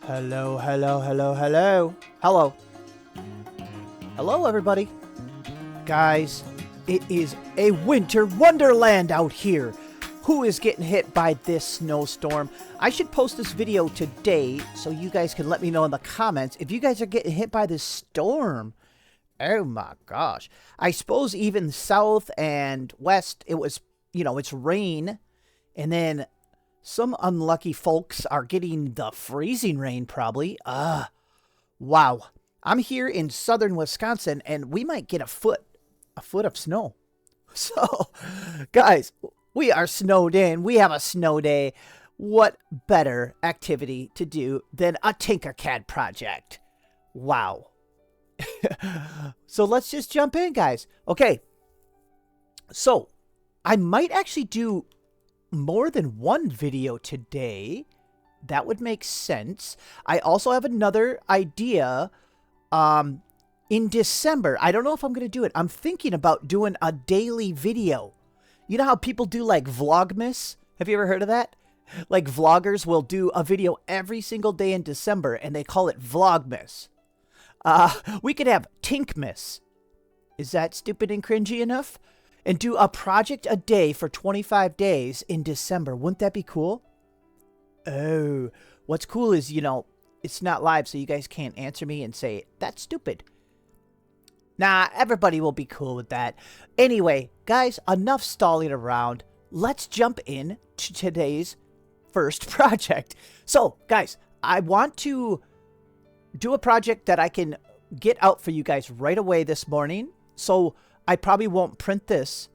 Hello, hello, hello, hello. Hello. Hello, everybody. Guys, it is a winter wonderland out here. Who is getting hit by this snowstorm? I should post this video today so you guys can let me know in the comments if you guys are getting hit by this storm. Oh my gosh. I suppose even south and west, it was, it's rain. And then some unlucky folks are getting the freezing rain probably. Wow. I'm here in southern Wisconsin and we might get a foot of snow. So, guys, we are snowed in. We have a snow day. What better activity to do than a Tinkercad project? Wow. So let's just jump in, guys. Okay. So, I might actually do more than one video today. That would make sense. I also have another idea in December. I don't know if I'm going to do it. I'm thinking about doing a daily video. You know how people do like Vlogmas? Have you ever heard of that? Like vloggers will do a video every single day in December and they call it Vlogmas. We could have Tinkmas. Is that stupid and cringy enough? And do a project a day for 25 days in December. Wouldn't that be cool? Oh, what's cool is, it's not live, so you guys can't answer me and say, that's stupid. Nah, everybody will be cool with that. Anyway, guys, enough stalling around. Let's jump in to today's first project. So, guys, I want to do a project that I can get out for you guys right away this morning. So, I probably won't print this.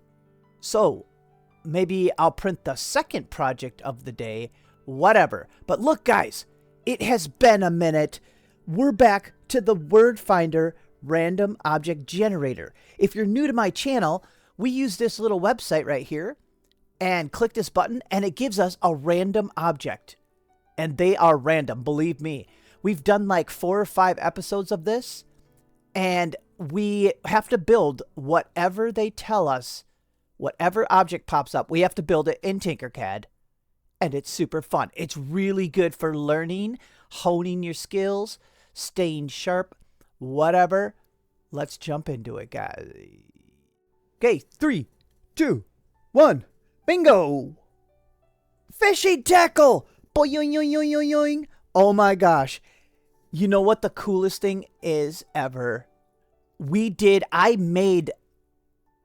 So, maybe I'll print the second project of the day. Whatever. But look, guys, it has been a minute. We're back to the word finder random object generator. If you're new to my channel, we use this little website right here and click this button and it gives us a random object. And they are random, believe me. We've done like 4 or 5 episodes of this and we have to build whatever they tell us, whatever object pops up, we have to build it in Tinkercad. And it's super fun. It's really good for learning, honing your skills, staying sharp, whatever. Let's jump into it, guys. Okay, 3, 2, 1. Bingo! Fishing tackle! Boing. Oh my gosh. You know what the coolest thing is ever? I made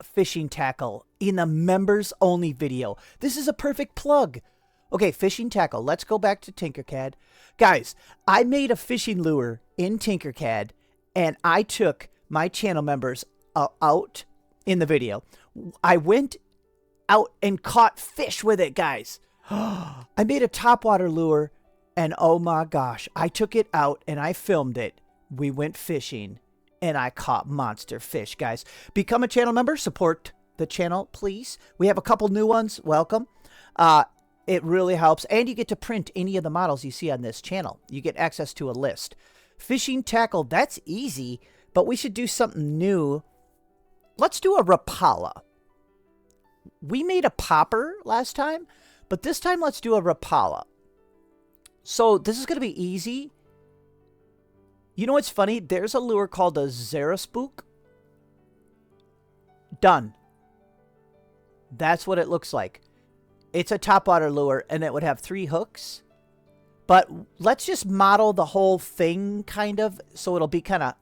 fishing tackle in a members only video. This is a perfect plug. Okay, fishing tackle. Let's go back to Tinkercad. Guys, I made a fishing lure in Tinkercad and I took my channel members out in the video. I went out and caught fish with it, guys. I made a topwater lure and oh my gosh, I took it out and I filmed it. We went fishing and I caught monster fish, guys. Become a channel member. Support the channel, please. We have a couple new ones. Welcome. It really helps. And you get to print any of the models you see on this channel. You get access to a list. Fishing tackle, that's easy. But we should do something new. Let's do a Rapala. We made a popper last time. But this time, let's do a Rapala. So this is going to be easy. You know what's funny? There's a lure called a Zaraspook. Done. That's what it looks like. It's a topwater lure, and it would have 3 hooks. But let's just model the whole thing, kind of, so it'll be kind of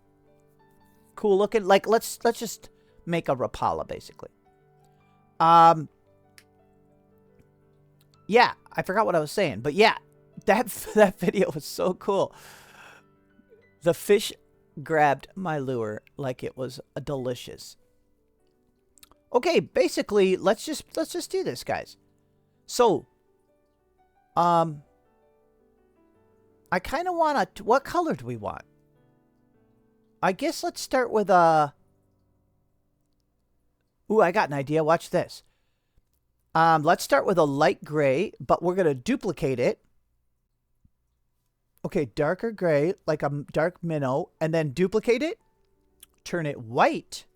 cool looking. Like, let's just make a Rapala, basically. Yeah, I forgot what I was saying, but yeah, that video was so cool. The fish grabbed my lure like it was delicious. Okay, basically, let's just do this, guys. So, I kind of want what color do we want? I guess let's start with ooh, I got an idea. Watch this. Let's start with a light gray, but we're going to duplicate it. Okay, darker gray, like a dark minnow, and then duplicate it, turn it white,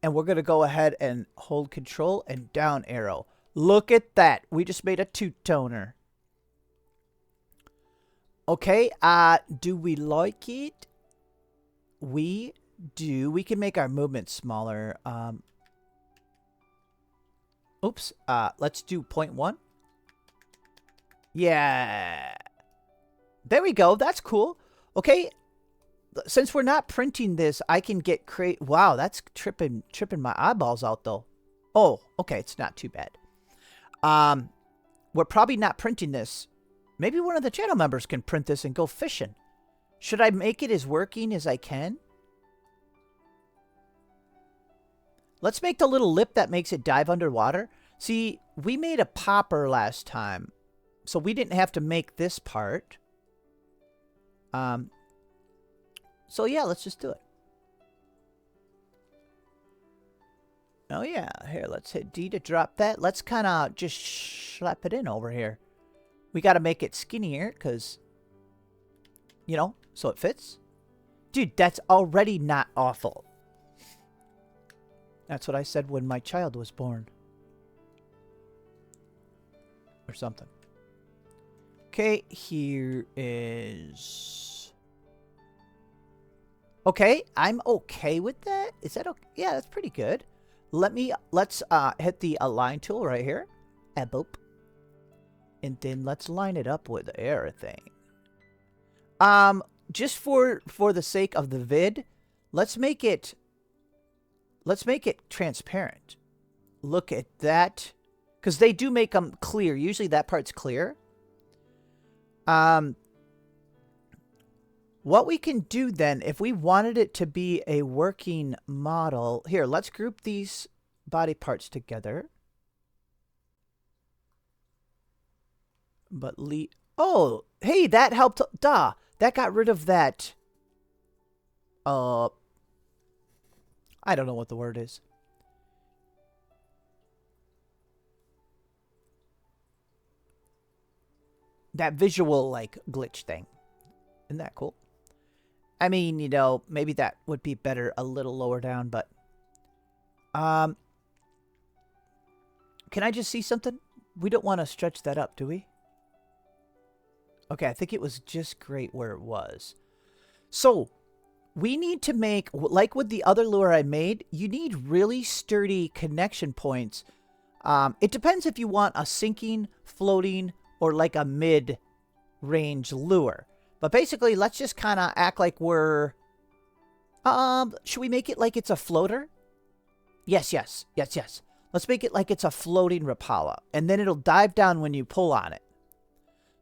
and we're going to go ahead and hold control and down arrow. Look at that. We just made a two-toner. Okay, do we like it? We do. We can make our movement smaller. Oops. Let's do 0.1. Yeah. There we go. That's cool. Okay. Since we're not printing this, I can get Wow, that's tripping my eyeballs out though. Oh, okay. It's not too bad. We're probably not printing this. Maybe one of the channel members can print this and go fishing. Should I make it as working as I can? Let's make the little lip that makes it dive underwater. See, we made a popper last time, so we didn't have to make this part. So yeah, let's just do it. Oh yeah, here, let's hit D to drop that. Let's kind of just slap it in over here. We got to make it skinnier because, you know, so it fits. Dude, that's already not awful. That's what I said when my child was born. Or something. Okay, here is... Okay, I'm okay with that. Is that okay? Yeah, that's pretty good. Let's hit the align tool right here. Boop. And then let's line it up with everything. Just for the sake of the vid, let's make it transparent. Look at that. Because they do make them clear. Usually that part's clear. What we can do then, if we wanted it to be a working model... Here, let's group these body parts together. But oh, hey, that helped. Duh. That got rid of that. I don't know what the word is. That visual, like, glitch thing. Isn't that cool? I mean, you know, maybe that would be better a little lower down, but... Can I just see something? We don't want to stretch that up, do we? Okay, I think it was just great where it was. So, we need to make, like with the other lure I made, you need really sturdy connection points. It depends if you want a sinking, floating, or like a mid-range lure. But basically, let's just kind of act like we're... should we make it like it's a floater? Yes. Let's make it like it's a floating Rapala. And then it'll dive down when you pull on it.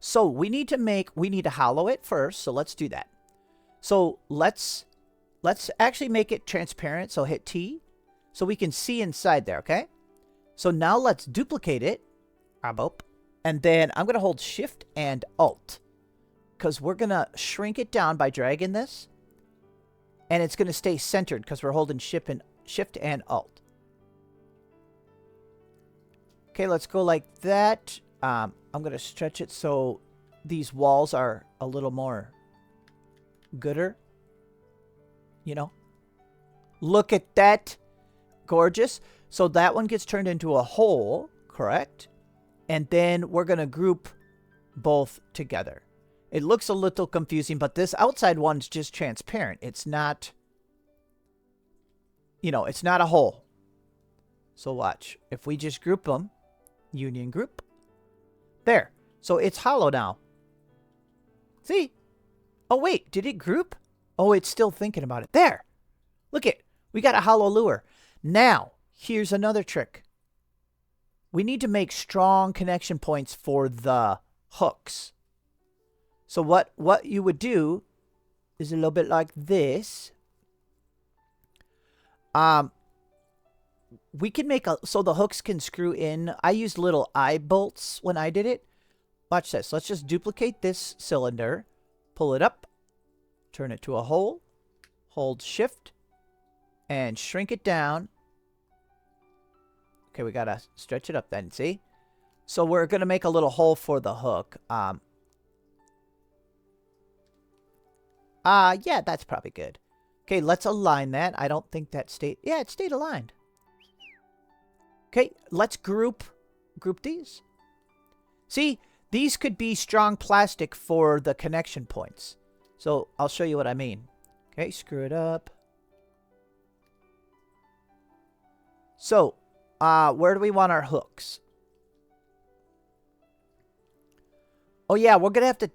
So we need to hollow it first. So let's do that. So let's actually make it transparent. So hit T so we can see inside there. Okay. So now let's duplicate it. And then I'm going to hold Shift and Alt because we're going to shrink it down by dragging this. And it's going to stay centered because we're holding Shift and Alt. Okay, let's go like that. I'm going to stretch it so these walls are a little more gooder. You know? Look at that. Gorgeous. So that one gets turned into a hole, correct? And then we're going to group both together. It looks a little confusing, but this outside one's just transparent. It's not, you know, it's not a hole. So watch. If we just group them, union group. There. So it's hollow now. See? Oh, wait. Did it group? Oh, it's still thinking about it. There. Look it. We got a hollow lure. Now, here's another trick. We need to make strong connection points for the hooks. So what you would do is a little bit like this. We can make so the hooks can screw in. I used little eye bolts when I did it. Watch this. Let's just duplicate this cylinder. Pull it up. Turn it to a hole. Hold Shift. And shrink it down. Okay, we got to stretch it up then, see? So we're going to make a little hole for the hook. Yeah, that's probably good. Okay, let's align that. I don't think that stayed... Yeah, it stayed aligned. Okay, let's group these. See, These could be strong plastic for the connection points. So I'll show you what I mean. Okay, screw it up. So, where do we want our hooks? Oh yeah, we're gonna have to...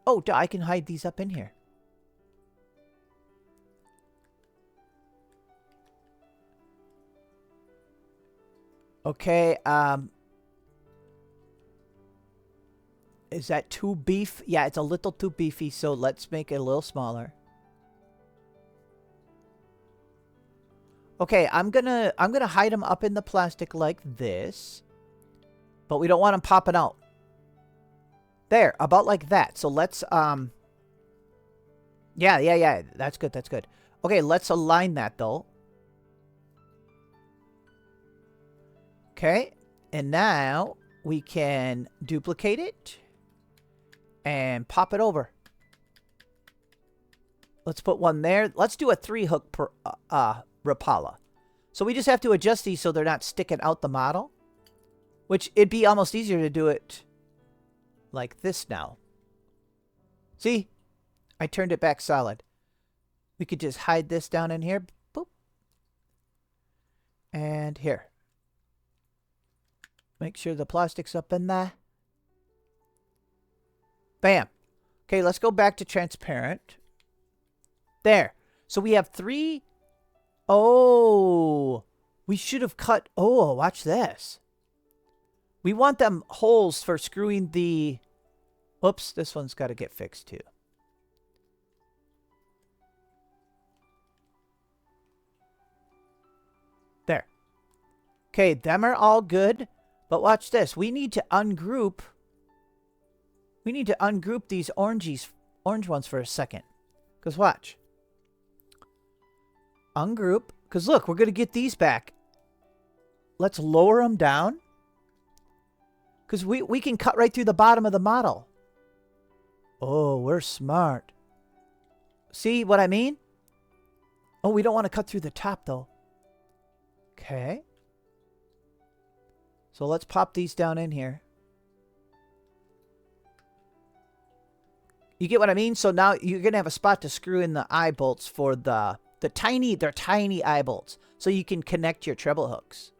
Oh, I can hide these up in here. Okay, is that too beef? Yeah, it's a little too beefy, so let's make it a little smaller. Okay, I'm gonna hide them up in the plastic like this. But we don't want them popping out. There, about like that. So let's yeah. That's good, that's good. Okay, let's align that though. Okay, and now we can duplicate it and pop it over. Let's put one there. Let's do a 3-hook per Rapala. So we just have to adjust these so they're not sticking out the model. Which it'd be almost easier to do it like this now. See? I turned it back solid. We could just hide this down in here. Boop. And here. Make sure the plastic's up in there. Bam. Okay, let's go back to transparent. There. So we have 3. Oh. We should have cut. Oh, watch this. We want them holes for screwing the... Oops, this one's got to get fixed too. There. Okay, them are all good. But watch this. We need to ungroup. We need to ungroup these orange ones for a second. Because watch. Ungroup. Because look, we're going to get these back. Let's lower them down. Because we can cut right through the bottom of the model. Oh, we're smart. See what I mean? Oh, we don't want to cut through the top, though. Okay. So let's pop these down in here. You get what I mean? So now you're going to have a spot to screw in the eye bolts for they're tiny eye bolts. So you can connect your treble hooks.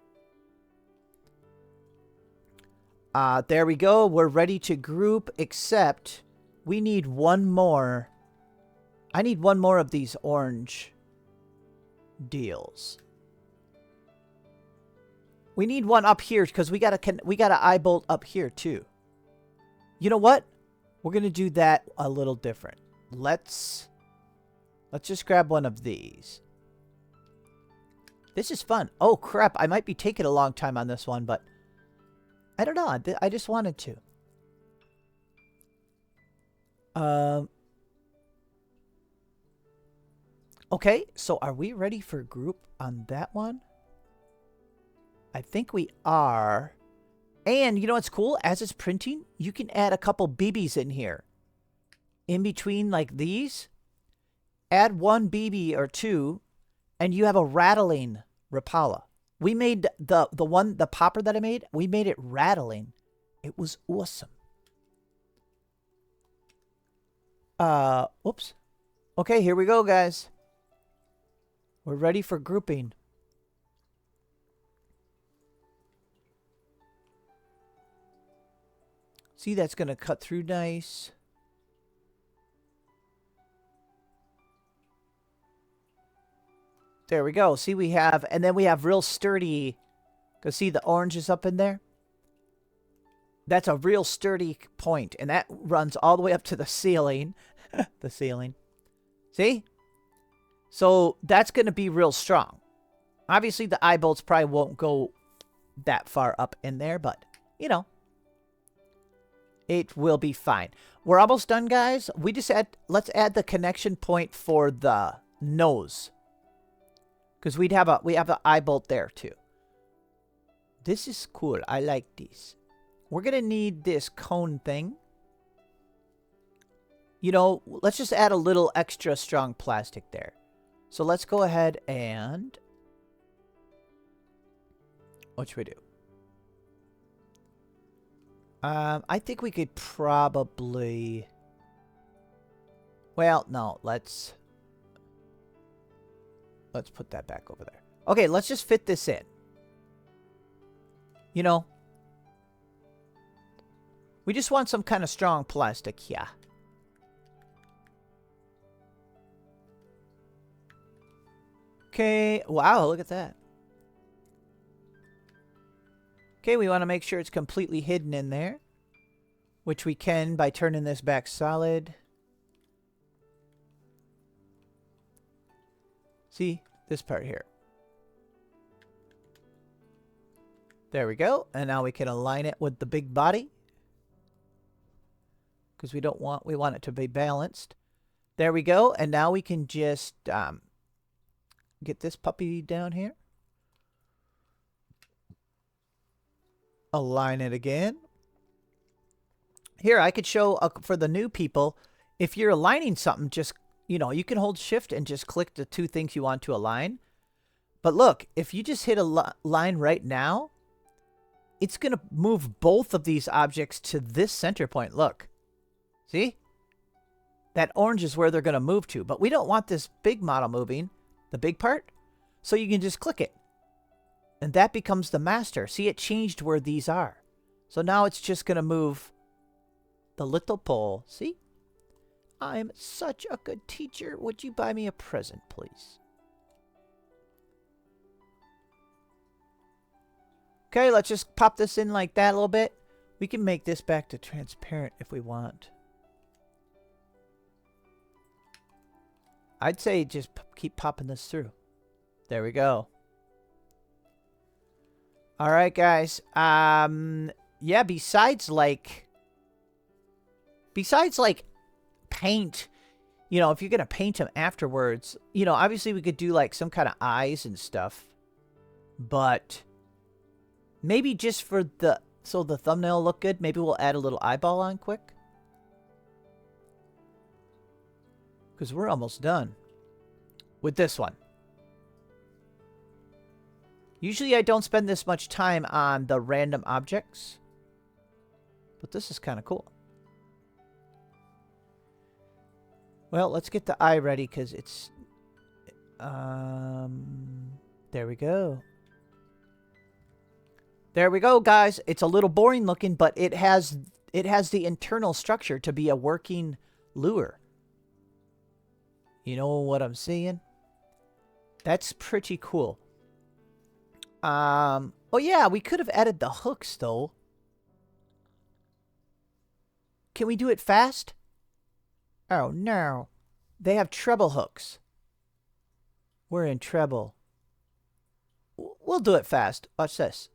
There we go. We're ready to group, except we need one more. I need one more of these orange deals. We need one up here because we got an eye bolt up here too. You know what? We're gonna do that a little different. Let's just grab one of these. This is fun. Oh crap! I might be taking a long time on this one, but I don't know. I just wanted to. Okay, so are we ready for group on that one? I think we are. And you know what's cool? As it's printing, you can add a couple BBs in here. In between like these. Add one BB or two. And you have a rattling Rapala. We made the popper that I made. We made it rattling. It was awesome. Whoops. Okay, here we go, guys. We're ready for grouping. See, that's going to cut through nice. There we go. See, we have, and then we have real sturdy, because see the orange is up in there? That's a real sturdy point, and that runs all the way up to the ceiling. The ceiling. See? So that's going to be real strong. Obviously, the eye bolts probably won't go that far up in there, but, you know. It will be fine. We're almost done, guys. We just let's add the connection point for the nose. Because we have an eye bolt there too. This is cool. I like these. We're gonna need this cone thing. You know, let's just add a little extra strong plastic there. So let's go ahead and what should we do? I think we could probably... Well, no, let's put that back over there. Okay, let's just fit this in. You know, we just want some kind of strong plastic here. Okay, wow, look at that. Okay, we want to make sure it's completely hidden in there, which we can by turning this back solid. See, this part here. There we go. And now we can align it with the big body. Because we want it to be balanced. There we go. And now we can just get this puppy down here. Align it again. Here, I could show for the new people, if you're aligning something, just, you know, you can hold shift and just click the two things you want to align. But look, if you just hit a line right now, it's going to move both of these objects to this center point. Look. See? That orange is where they're going to move to. But we don't want this big model moving, the big part. So you can just click it. And that becomes the master. See, it changed where these are. So now it's just going to move the little pole. See? I'm such a good teacher. Would you buy me a present, please? Okay, let's just pop this in like that a little bit. We can make this back to transparent if we want. I'd say just keep popping this through. There we go. All right, guys. Yeah, besides like paint, you know, if you're going to paint them afterwards, you know, obviously we could do like some kind of eyes and stuff. But maybe just for so the thumbnail look good, maybe we'll add a little eyeball on quick. Because we're almost done with this one. Usually I don't spend this much time on the random objects. But this is kind of cool. Well, let's get the eye ready because it's... there we go. There we go, guys. It's a little boring looking, but it has the internal structure to be a working lure. You know what I'm saying? That's pretty cool. Oh yeah, we could have added the hooks though. Can we do it fast? Oh no. They have treble hooks. We're in treble. We'll do it fast. Watch this.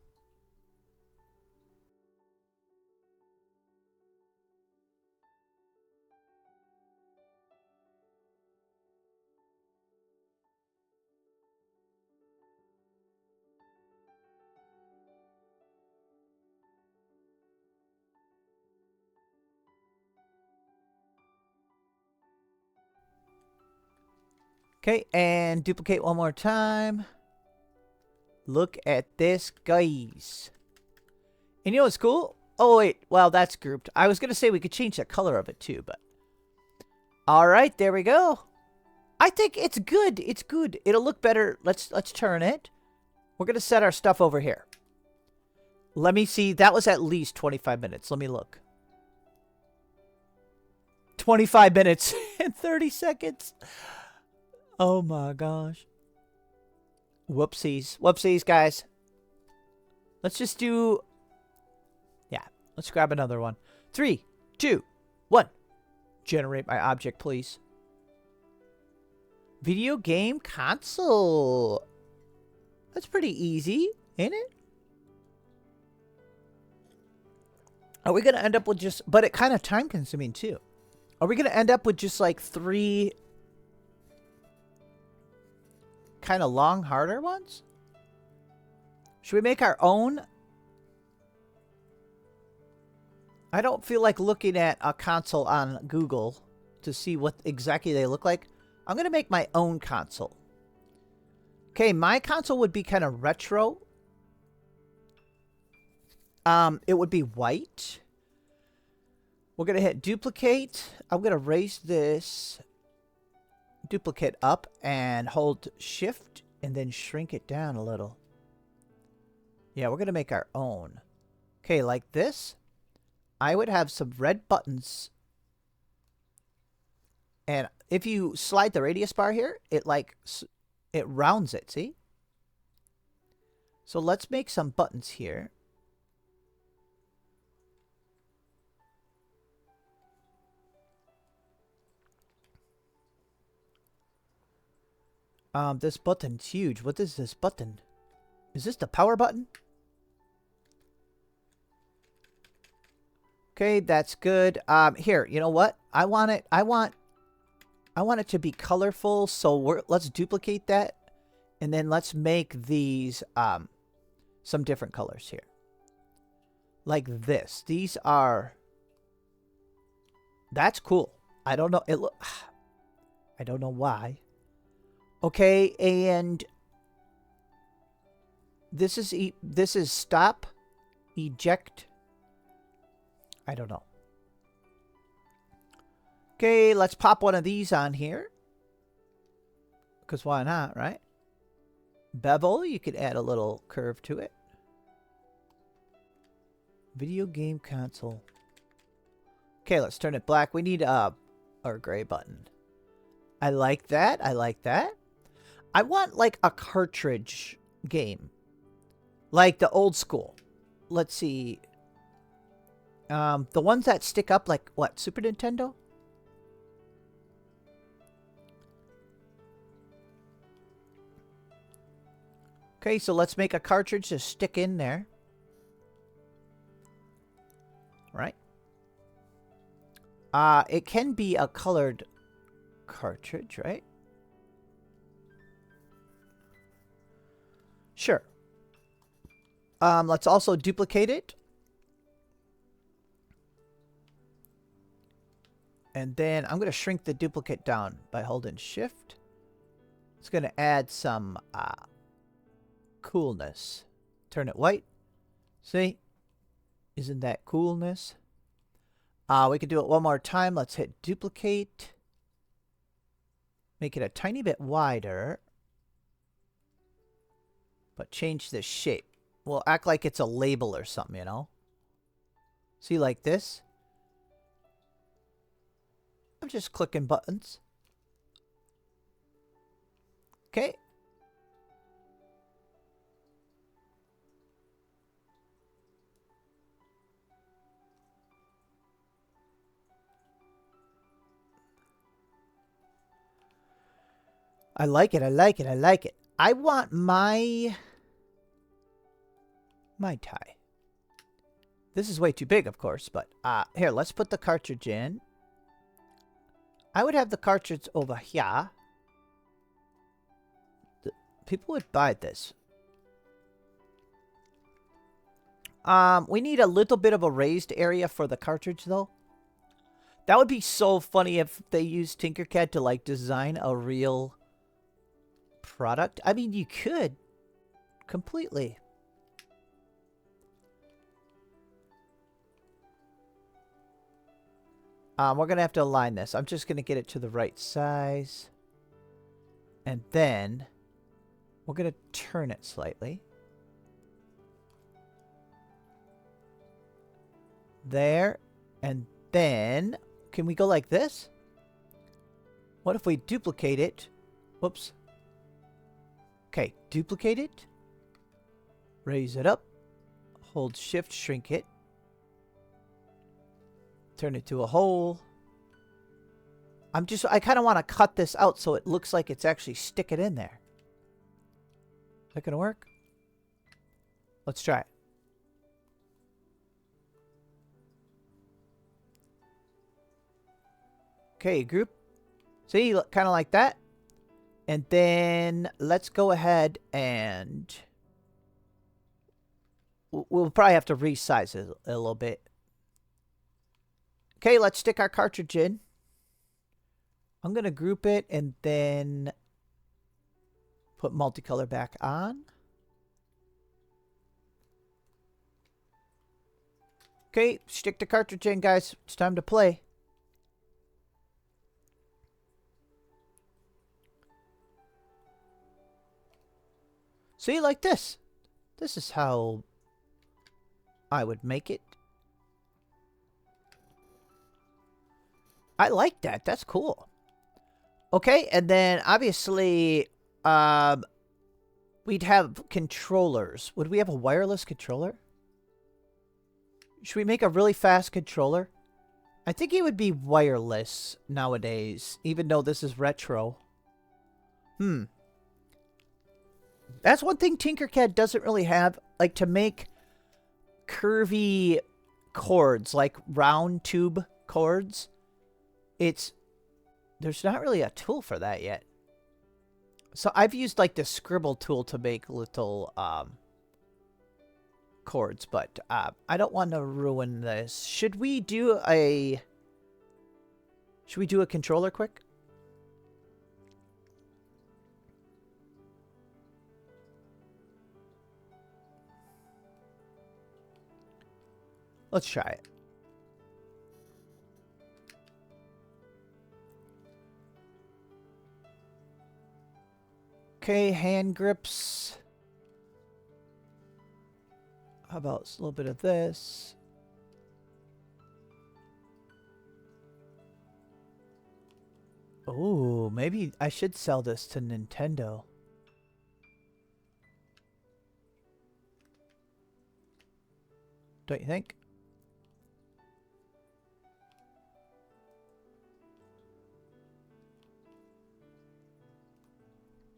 Okay, and duplicate one more time. Look at this, guys. And you know what's cool? Oh, wait. Well, that's grouped. I was going to say we could change the color of it, too, but... All right, there we go. I think it's good. It's good. It'll look better. Let's turn it. We're going to set our stuff over here. Let me see. That was at least 25 minutes. Let me look. 25 minutes and 30 seconds. Oh my gosh. Whoopsies. Whoopsies, guys. Let's just do... Yeah, let's grab another one. 3, 2, 1. Generate my object, please. Video game console. That's pretty easy, ain't it? Are we going to end up with just... But it kind of time consuming, too. Are we going to end up with just like 3... kind of long, harder ones? Should we make our own? I don't feel like looking at a console on Google to see what exactly they look like. I'm going to make my own console. Okay, my console would be kind of retro. It would be white. We're going to hit duplicate. I'm going to raise this duplicate up and hold shift and then shrink it down a little. Yeah, we're going to make our own. Okay, like this. I would have some red buttons. And if you slide the radius bar here, it rounds it, see? So let's make some buttons here. This button's huge. What is this button? Is this the power button? Okay, that's good. Here, you know what? I want it to be colorful, so let's duplicate that. And then let's make these some different colors here. Like this. These are... That's cool. I don't know. I don't know why. Okay, and this is stop, eject. I don't know. Okay, let's pop one of these on here. Because why not, right? Bevel, you could add a little curve to it. Video game console. Okay, let's turn it black. We need our gray button. I like that. I like that. I want like a cartridge game. Like the old school. Let's see. The ones that stick up like what? Super Nintendo? Okay, so let's make a cartridge to stick in there. Right? It can be a colored cartridge, right? Sure. Let's also duplicate it. And then I'm going to shrink the duplicate down by holding shift. It's going to add some coolness. Turn it white. See? Isn't that coolness? We can do it one more time. Let's hit duplicate. Make it a tiny bit wider. But change the shape. We'll act like it's a label or something, you know? See, like this? I'm just clicking buttons. Okay. I like it, I like it, I like it. I want my tie. This is way too big, of course, but here, let's put the cartridge in. I would have the cartridge over here. People would buy this. We need a little bit of a raised area for the cartridge, though. That would be so funny if they used Tinkercad to, like, design a real product. I mean, you could. Completely. We're going to have to align this. I'm just going to get it to the right size. And then we're going to turn it slightly. There. And then, can we go like this? What if we duplicate it? Whoops. Okay, duplicate it. Raise it up. Hold shift, shrink it. Turn it to a hole. I kind of want to cut this out so it looks like it's actually sticking in there. Is that going to work? Let's try it. Okay, group. See, kind of like that. And then let's go ahead and we'll probably have to resize it a little bit. Okay, let's stick our cartridge in. I'm going to group it and then put multicolor back on. Okay, stick the cartridge in, guys. It's time to play. See, like this. This is how I would make it. I like that. That's cool. Okay, and then obviously, we'd have controllers. Would we have a wireless controller? Should we make a really fast controller? I think it would be wireless nowadays, even though this is retro. That's one thing Tinkercad doesn't really have. Like, to make curvy chords, like round tube chords, there's not really a tool for that yet. So I've used, like, the scribble tool to make little, chords, but I don't want to ruin this. Should we do a controller quick? Let's try it. Okay, hand grips. How about a little bit of this? Oh, maybe I should sell this to Nintendo. Don't you think?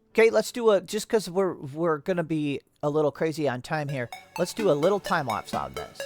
Okay, let's do a, just because we're gonna be a little crazy on time here, let's do a little time lapse on this.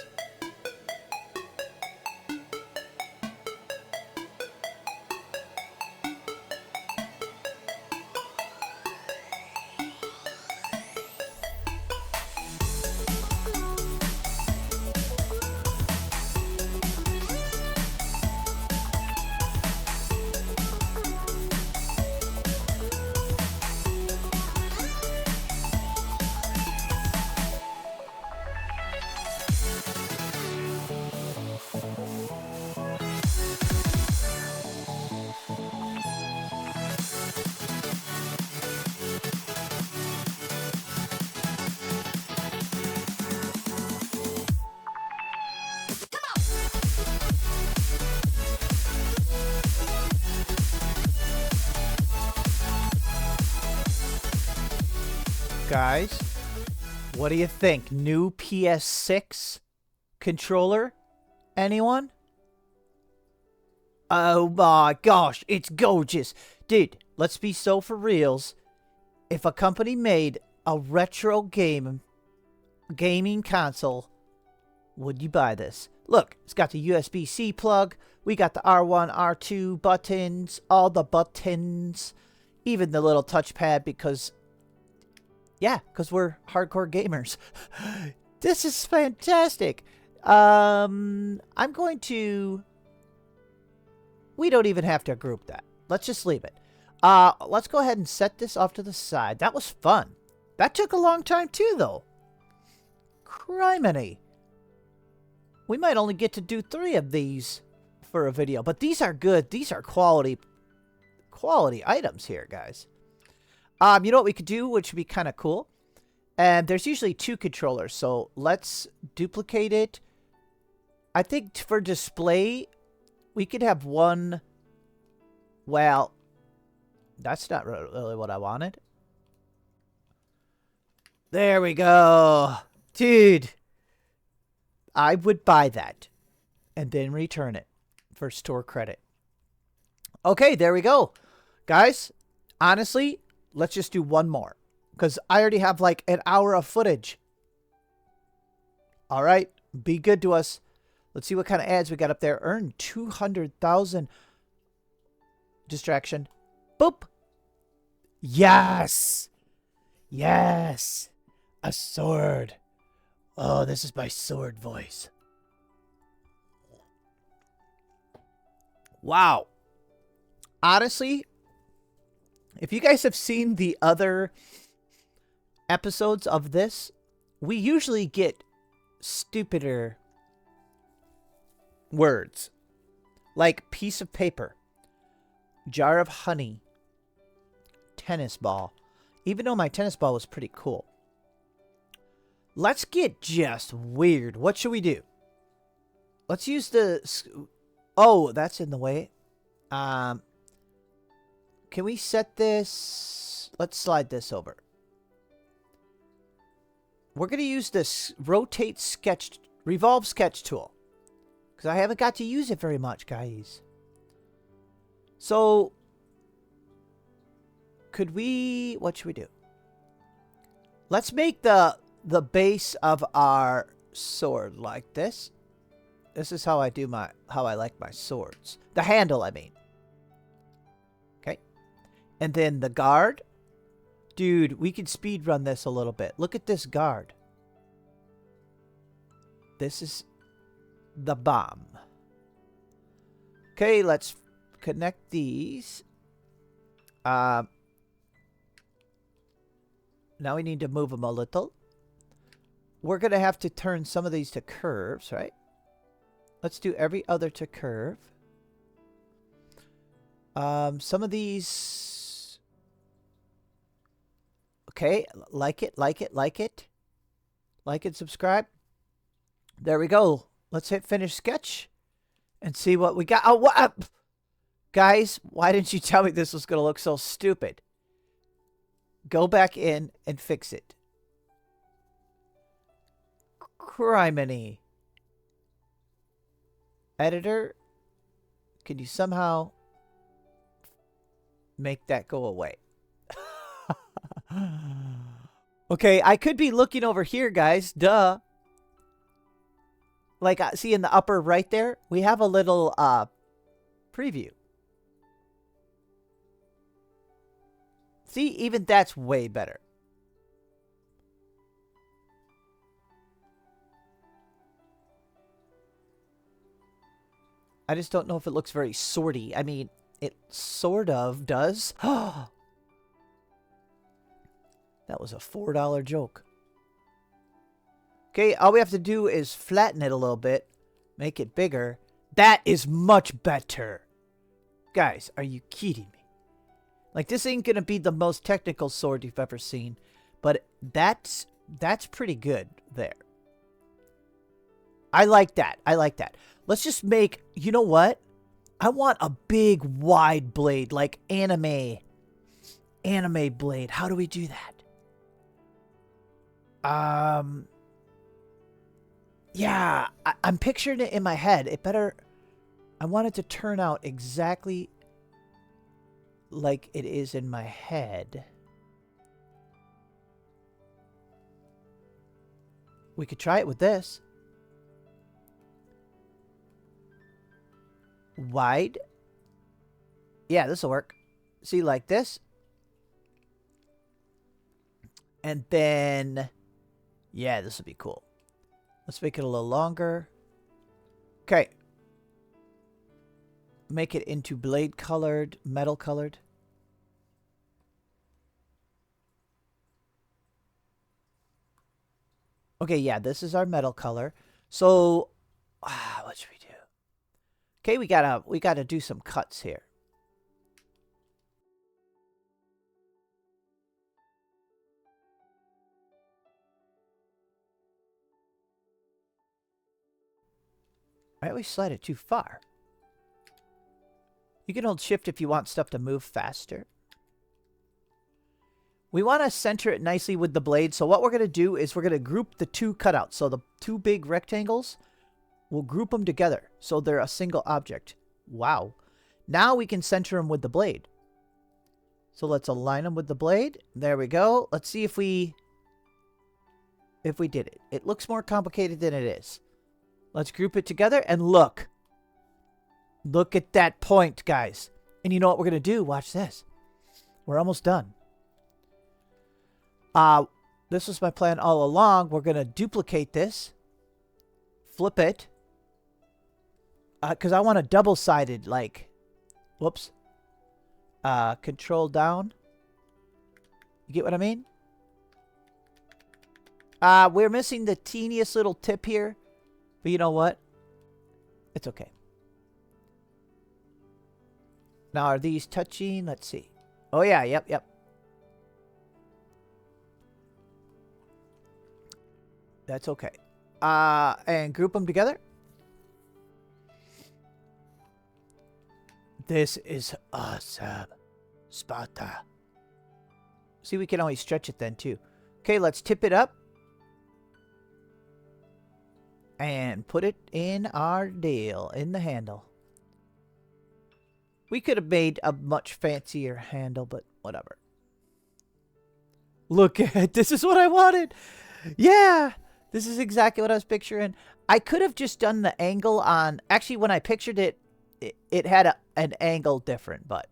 Guys, what do you think? New PS6 controller? Anyone? Oh my gosh, it's gorgeous. Dude, let's be so for reals. If a company made a retro gaming console, would you buy this? Look, it's got the USB-C plug. We got the R1, R2 buttons, all the buttons, even the little touchpad because... yeah, because we're hardcore gamers. This is fantastic. I'm going to... we don't even have to group that. Let's just leave it. Let's go ahead and set this off to the side. That was fun. That took a long time too, though. Criminy. We might only get to do 3 of these for a video. But these are good. These are quality items here, guys. You know what we could do, which would be kind of cool? And there's usually 2 controllers, so let's duplicate it. I think for display, we could have one... well, that's not really what I wanted. There we go. Dude, I would buy that and then return it for store credit. Okay, there we go. Guys, honestly... let's just do one more. Because I already have like an hour of footage. Alright. Be good to us. Let's see what kind of ads we got up there. Earn 200,000. Distraction. Boop. Yes. Yes. A sword. Oh, this is my sword voice. Wow. Honestly... if you guys have seen the other episodes of this, we usually get stupider words. Like piece of paper, jar of honey, tennis ball. Even though my tennis ball was pretty cool. Let's get just weird. What should we do? Let's use the... Oh, that's in the way. Can we set this... Let's slide this over. We're going to use this revolve sketch tool. Because I haven't got to use it very much, guys. So, could we... What should we do? Let's make the base of our sword like this. This is how I do how I like my swords. The handle, I mean. Okay. And then the guard. Dude, we can speed run this a little bit. Look at this guard. This is the bomb. Okay, let's connect these. Now we need to move them a little. We're going to have to turn some of these to curves, right? Let's do every other to curve. Some of these... Okay, like it. Like and subscribe. There we go. Let's hit finish sketch and see what we got. Oh, what? Guys, why didn't you tell me this was going to look so stupid? Go back in and fix it. Criminy. Editor, can you somehow make that go away? Okay, I could be looking over here, guys. Duh. Like, see in the upper right there? We have a little preview. See, even that's way better. I just don't know if it looks very swordy. I mean, it sort of does. That was a $4 joke. Okay, all we have to do is flatten it a little bit. Make it bigger. That is much better. Guys, are you kidding me? Like, this ain't going to be the most technical sword you've ever seen. But that's pretty good there. I like that. I like that. Let's just make... You know what? I want a big, wide blade. Like anime. Anime blade. How do we do that? Yeah. I'm picturing it in my head. It better... I want it to turn out exactly... like it is in my head. We could try it with this. Wide. Yeah, this will work. See, like this. And then... yeah, this will be cool. Let's make it a little longer. Okay. Make it into blade colored, metal colored. Okay, yeah, this is our metal color. So, what should we do? Okay, we gotta do some cuts here. I always slide it too far. You can hold shift if you want stuff to move faster. We want to center it nicely with the blade. So what we're going to do is we're going to group the two cutouts. So the two big rectangles, we'll group them together. So they're a single object. Wow. Now we can center them with the blade. So let's align them with the blade. There we go. Let's see if we did it. It looks more complicated than it is. Let's group it together and look. Look at that point, guys. And you know what we're going to do? Watch this. We're almost done. This was my plan all along. We're going to duplicate this. Flip it. Because I want a double-sided, like... whoops. Control down. You get what I mean? We're missing the teeniest little tip here. But you know what? It's okay. Now, are these touching? Let's see. Oh, yeah. Yep. That's okay. And group them together. This is awesome. Sparta. See, we can always stretch it then, too. Okay, let's tip it up. And put it in our deal, in the handle. We could have made a much fancier handle, but whatever. Look at, this is what I wanted. Yeah, this is exactly what I was picturing. I could have just done the angle on, actually when I pictured it, it had an angle different, but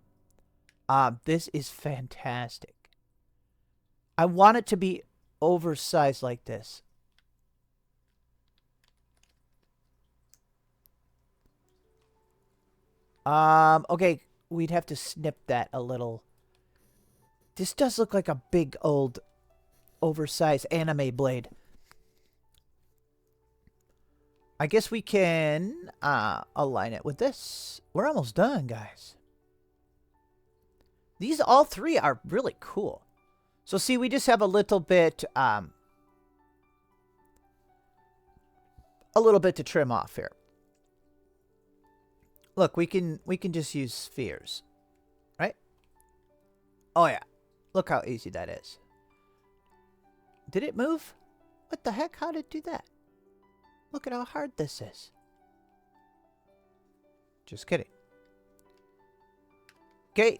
this is fantastic. I want it to be oversized like this. Okay, we'd have to snip that a little. This does look like a big old oversized anime blade. I guess we can align it with this. We're almost done, guys. These all three are really cool. So see, we just have a little bit to trim off here. Look, we can just use spheres, right? Oh yeah, look how easy that is. Did it move? What the heck? How did it do that? Look at how hard this is. Just kidding. Okay.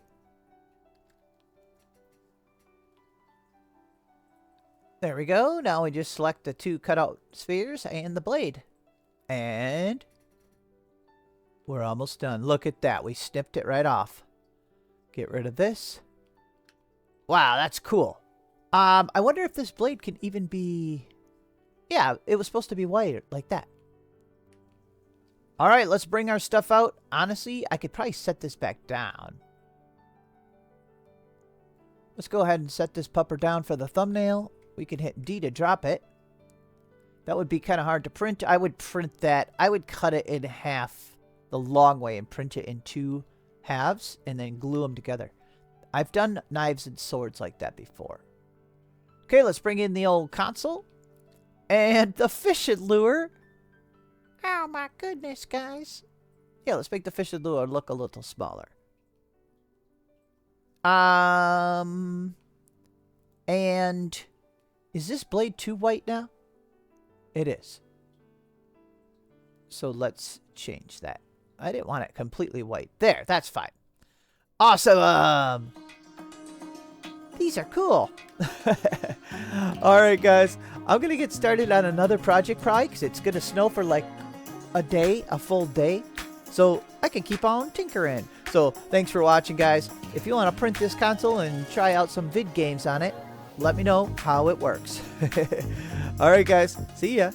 There we go. Now we just select the two cutout spheres and the blade. And we're almost done. Look at that. We snipped it right off. Get rid of this. Wow, that's cool. I wonder if this blade can even be... Yeah, it was supposed to be white like that. All right, let's bring our stuff out. Honestly, I could probably set this back down. Let's go ahead and set this pupper down for the thumbnail. We can hit D to drop it. That would be kind of hard to print. I would print that. I would cut it in half the long way and print it in two halves and then glue them together. I've done knives and swords like that before. Okay, let's bring in the old console. And the fishing lure. Oh my goodness, guys. Yeah, let's make the fishing lure look a little smaller. And is this blade too white now? It is. So let's change that. I didn't want it completely white. There, that's fine. Awesome. These are cool. Alright, guys. I'm going to get started on another project probably because it's going to snow for like a day, a full day. So I can keep on tinkering. So thanks for watching, guys. If you want to print this console and try out some vid games on it, let me know how it works. Alright, guys. See ya.